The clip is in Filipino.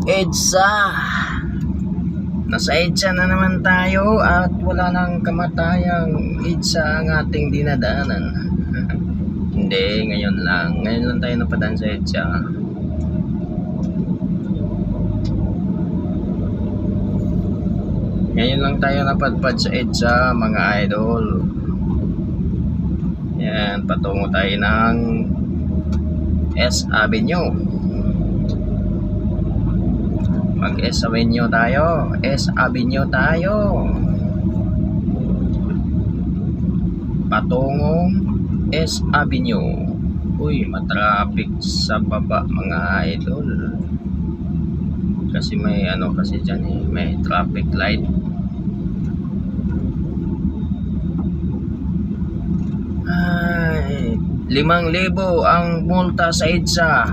EDSA. Nasa EDSA na naman tayo at wala nang kamatayang EDSA ang ating dinadaanan. Hindi, ngayon lang tayo napadaan sa EDSA. Ngayon lang tayo napadpad sa EDSA, mga idol. Yan, patungo tayo ng S Avenue. Mag S Avenue tayo. S Avenue tayo. Patungong S Avenue. Uy, matraffic sa baba, mga idol. Kasi may ano kasi dyan eh, may traffic light. Ay, 5,000 ang multa sa EDSA.